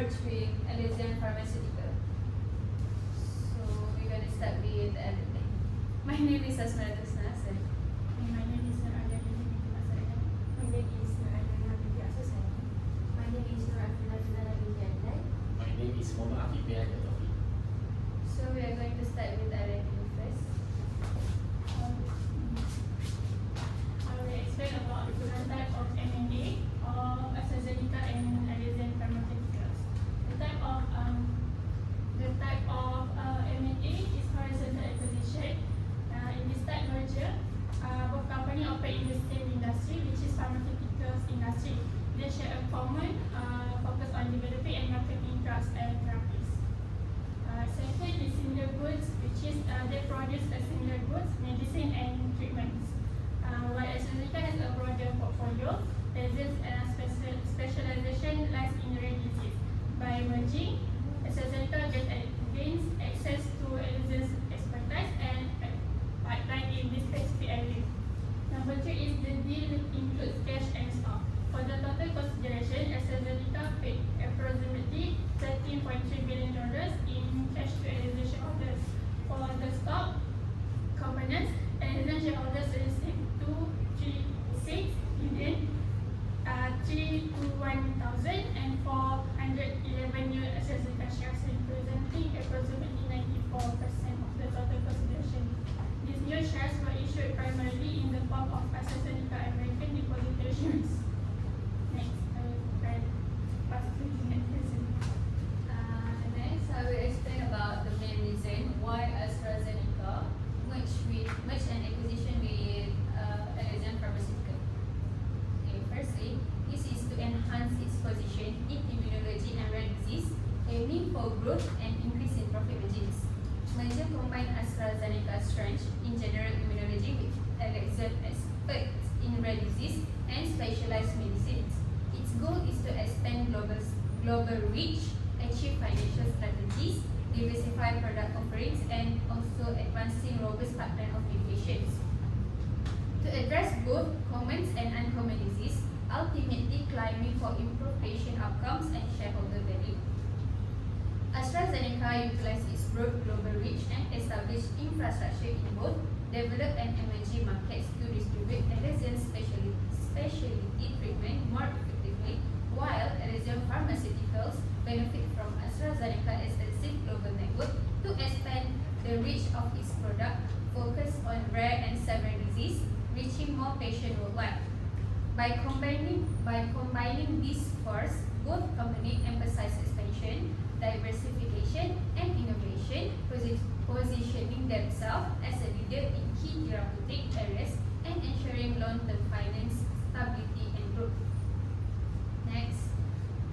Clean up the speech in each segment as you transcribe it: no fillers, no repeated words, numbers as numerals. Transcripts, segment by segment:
merged with Alexion Pharmaceuticals. So we're gonna start with everything. My name is Astrazeneca. My name is Astrazeneca. My name is Astrazeneca. My name is Astrazeneca. My name is Muhammad Afif bin Abdul. So we are going to start with everything first. I will explain about the type of M&A of Astrazeneca and Alexion Pharmaceuticals. The type of M&A is horizontal acquisition. In this type merger, both companies operate in the same industry, which is pharmaceuticals industry. They share a common focus on developing and marketing drugs and therapies. Second is similar goods, which is they produce a similar goods, medicine and treatments. While Astrazeneca has a broader portfolio, Alexion specialization lies in rare disease. By merging, Astrazeneca gains access to Alexion's expertise and pipeline in this specific area. Number 3 is the deal includes cash and stock. For the total consideration, Astrazeneca paid approximately $13.3 billion in cash to Alexion shareholders. For the stock components, Alexion shareholders received $236 million, 321,000 and 411 new Astrazeneca shares, representing approximately 94% of the total consideration. These new shares were issued primarily in the form of Astrazeneca American Depository shares. Next, I will pass to the next person. Next, I will explain about the main reason why Astrazeneca merged an acquisition with Alexion Pharmaceuticals. Okay, firstly, this is to enhance its position in immunology and rare disease, aiming for growth and increase in profit margins. Merger combine AstraZeneca's strength in general immunology with Alexion experts in rare disease and specialized medicines. Its goal is to expand global reach, achieve financial strategies, diversify product offerings, and also advancing robust pipeline of medications. To address both common and uncommon disease, ultimately climbing for improved patient outcomes and shareholder value. AstraZeneca utilizes its broad global reach and established infrastructure in both developed and emerging markets to distribute Alexion's specialty treatment more effectively, while Alexion Pharmaceuticals benefit from AstraZeneca's extensive global network to expand the reach of its product, focus on rare and severe disease, reaching more patients worldwide. By combining these forces, both companies emphasize expansion, diversification, and innovation, positioning themselves as a leader in key therapeutic areas and ensuring long-term finance stability and growth. Next,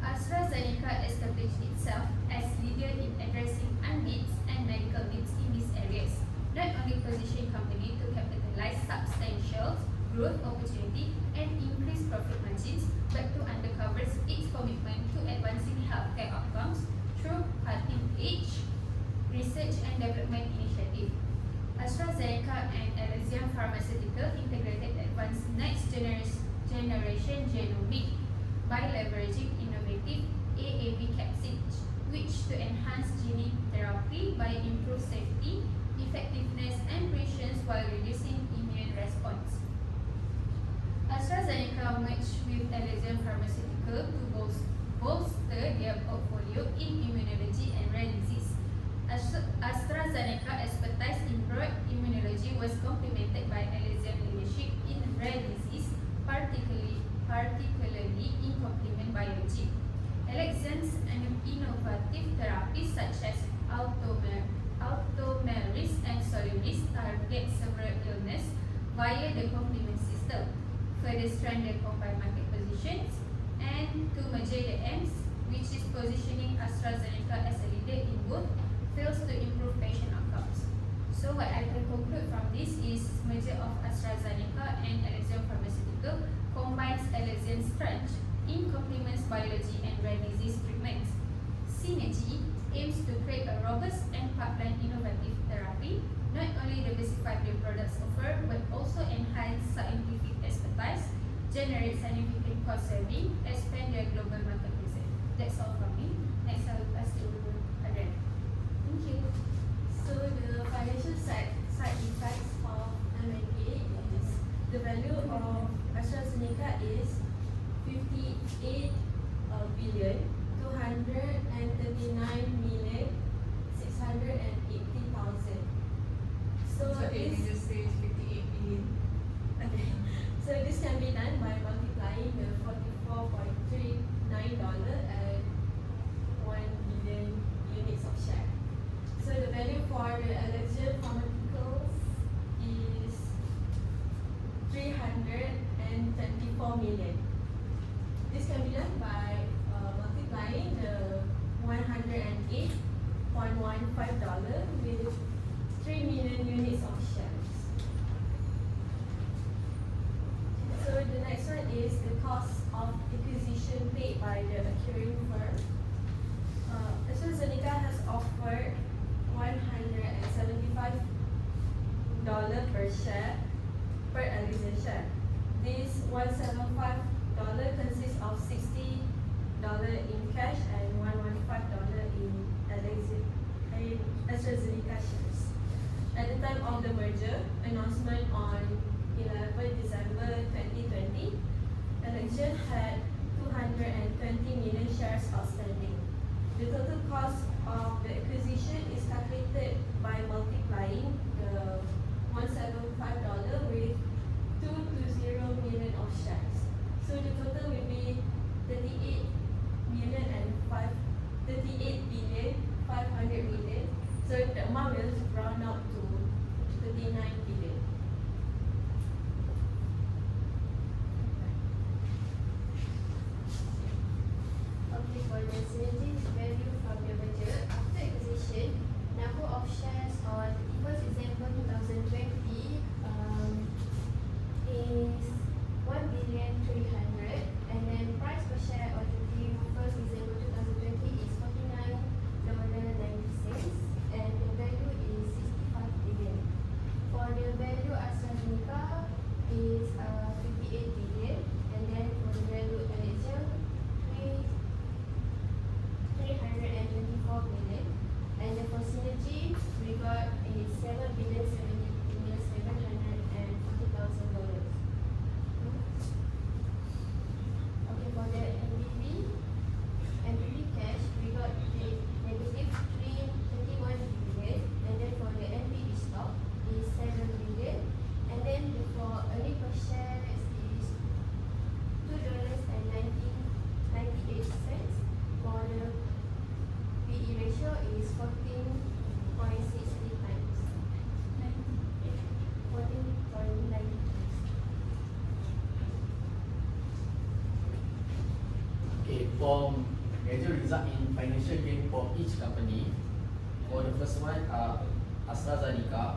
AstraZeneca established itself as leader in addressing unmet and medical needs in these areas, not only position company to capitalize substantial growth opportunity and increase profit margins, but to undercover its commitment to advancing healthcare outcomes through cutting-edge research and development initiative. AstraZeneca and Alexion Pharmaceuticals integrated advanced next-generation genomic by leveraging innovative AAV capsids, which to enhance gene therapy by improved safety, effectiveness, and precision while reducing immune response. AstraZeneca merged with Alexion Pharmaceuticals to bolster their portfolio in immunology and rare disease. AstraZeneca expertise in broad immunology was complemented by Alexion leadership in rare disease, particularly in complement biology. Alexion's innovative therapies such as Ultomiris and Soliris target several illnesses via the complement system, further strengthen combined market positions, and to merge the aims, which is positioning AstraZeneca as a leader in both fields to improve patient outcomes. So what I can conclude from this is merger of AstraZeneca and Alexion Pharmaceuticals combines Alexion's strength in complements biology and rare disease treatments. Synergy aims to create a robust and pipeline innovative therapy, not only diversify the products offered, but also enhance scientific expertise, generate significant cost saving, expand their global market presence. That's all from me. Next, I will pass to Adrian. Thank you. So the financial side effects of M&A is the value of Astrazeneca is 58 billion 239 million 680,000. So Sorry, this you just say 58 billion. okay. So this can be done by multiplying the $44.39 and 1 billion units of share. So the value for the Alexion Pharmaceuticals is 324 million. This can be done by multiplying the $108.15 with 3 million units of shares. So the next one is the cost of acquisition paid by the acquiring firm. Astrazeneca has offered $175 per share per Alexion share. This $175 consists of $60 in cash and $115 in AstraZeneca shares. At the time of the merger announcement on 11 December 2020, Alexion had 220 million shares outstanding. The total cost of the acquisition is calculated by multiplying the $175 with 220 million of shares. So the total will be 38 billion 500 million. So the amount will round up to 39 billion. Okay, for the synergy value from the merger, after acquisition, number of shares on 31st December 2020 is 1,300,000, and then price per share on 31st December 2020 is $49.90, and the value is 65 billion. For the value AstraZeneca is 58 billion, and then for the value Alexion 324 million, and then for synergy we got is $7,740,000. Okay, for the NPV cash we got the negative 331 billion, and then for the NPV stock is 7 billion, and then for earning per share is $2.98. For the PE ratio is 14.60 times. 14.90. Okay, for major result in financial gain for each company. For the first one, AstraZeneca.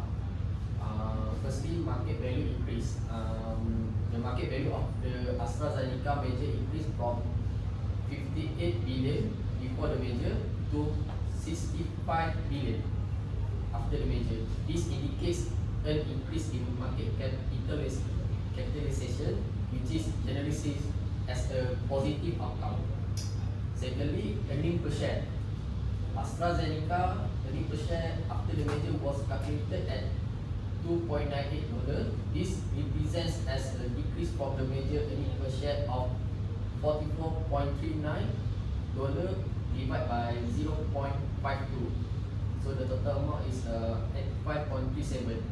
Firstly, market value increase. The market value of the AstraZeneca major increased from 58 billion before the major to 65 billion after the major. This indicates an increase in market capitalization, which is generally seen as a positive outcome. Secondly, earning per share. AstraZeneca earning per share after the merger was calculated at $2.98. This represents as a decrease from the merger earning per share of $44.39 divided by 0.52. So the total amount is $85.37.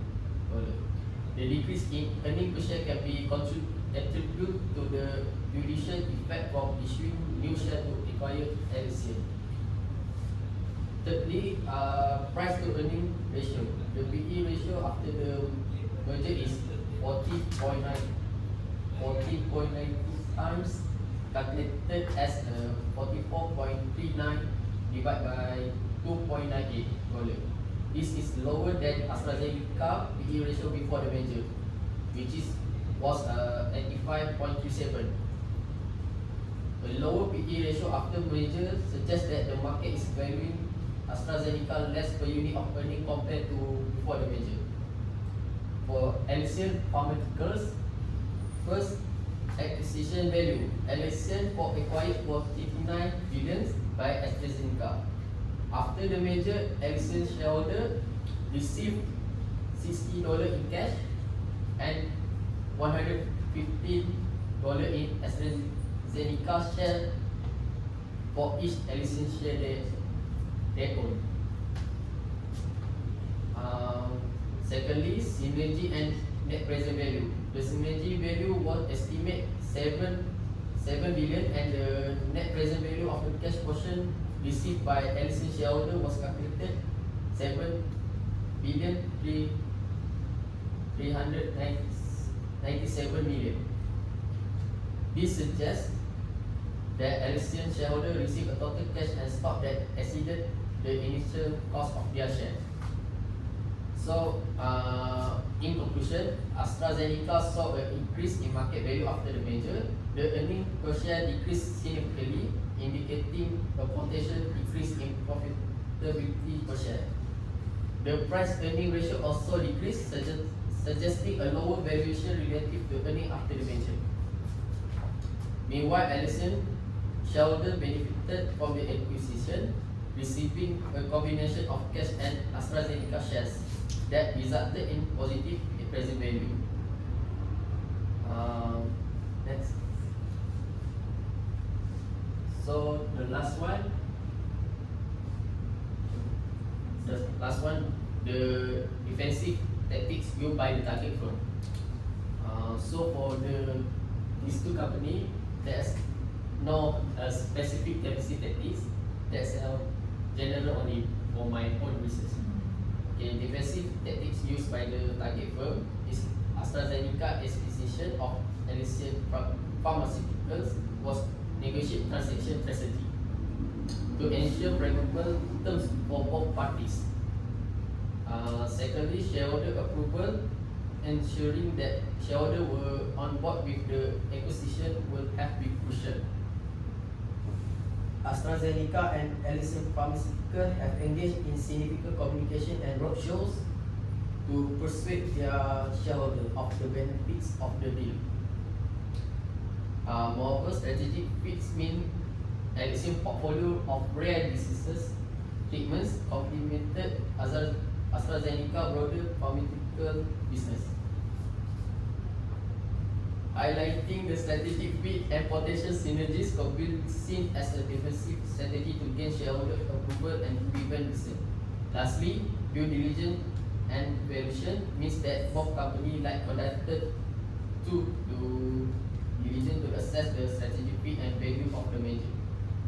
The decrease in earning per share can be attributed to the dilution effect from issuing new shares to acquire Alexion. Thirdly, price to earning ratio. The PE ratio after the merger is 14.9 times, calculated as 44.39 divided by $2.98. This is lower than AstraZeneca PE ratio before the merger, which was 85.37. A lower PE ratio after merger suggests that the market is valuing AstraZeneca less per unit of earning compared to before the merger. For Alexion Pharmaceuticals, first, acquisition value. Alexion acquired for 39 billion by Astrazeneca. After the merger, Alexion shareholder received $60 in cash and $150 in Astrazeneca share for each Alexion share they own. Secondly, synergy and net present value. The synergy value was estimated 7 billion, and the net present value of the cash portion received by Alexion shareholder was calculated 7 billion 397 million. This suggests that Alexion shareholder received a total cash and stock that exceeded the initial cost of their share. So, in conclusion, AstraZeneca saw an increase in market value after the merger. The earnings per share decreased significantly, indicating a potential decrease in profitability per share. The price-earning ratio also decreased, suggesting a lower valuation relative to earnings after the merger. Meanwhile, Alexion shareholder benefited from the acquisition, receiving a combination of cash and AstraZeneca shares that resulted in positive present value. Next. So the last one, the defensive tactics used by the target firm. So for these two companies, there's no specific defensive tactics. That's general only for my own research. Okay, defensive tactics used by the target firm is AstraZeneca acquisition of Alexion Pharmaceuticals was negotiate transaction strategy to ensure favorable terms for both parties. Secondly, shareholder approval, ensuring that shareholders were on board with the acquisition will have been crucial. AstraZeneca and Alexion Pharmaceuticals have engaged in significant communication and roadshows to persuade their shareholders of the benefits of the deal. Moreover, strategic fits mean Alexion portfolio of rare diseases treatments complemented AstraZeneca broader pharmaceutical business, highlighting the strategic fit and potential synergies could be seen as a defensive strategy to gain shareholder approval and prevent resale. Lastly, due diligence and valuation means that both companies like conducted to do diligence to assess the strategic fit and value of the merger.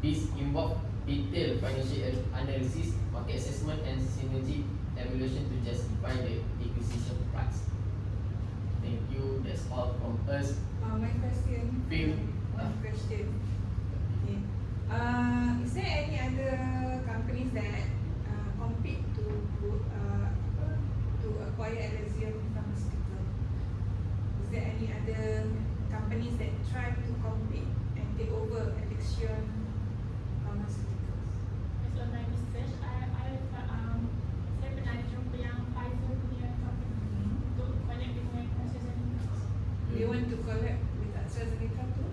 This involves detailed financial analysis, market assessment, and synergy evaluation to justify the acquisition price. Thank you. That's all from us. My question. Phil. One question. Okay. Is there any other companies that compete to acquire Alexion Pharmaceuticals? Is there any other companies that try to compete and take over Alexion Pharmaceuticals? Based on my research, saya pernah jumpa yang Pfizer punya company untuk connect dengan AstraZeneca. They want to collab with AstraZeneca too?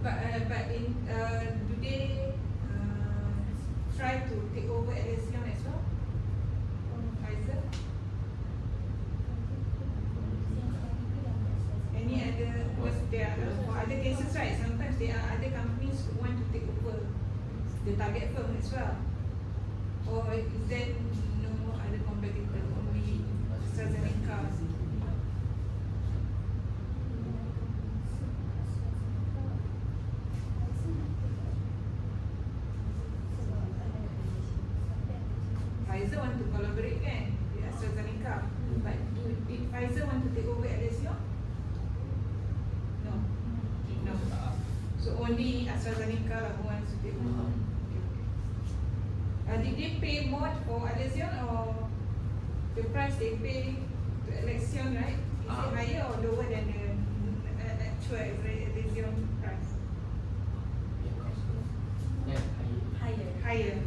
But do they try to take over Alexion as well from Pfizer? Any other? Because there are for other cases, right? Sometimes there are other companies who want to take over the target firm as well. Or is there no other competitor, only AstraZeneca? Pfizer want to collaborate kan with AstraZeneca, but did Pfizer want to take over Alexion? No. No. So only AstraZeneca lah who wants to take over. Did they pay more for Alexion, or the price they pay to Alexion, right? Is it higher or lower than the actual Alexion price? Yeah, Higher. Higher.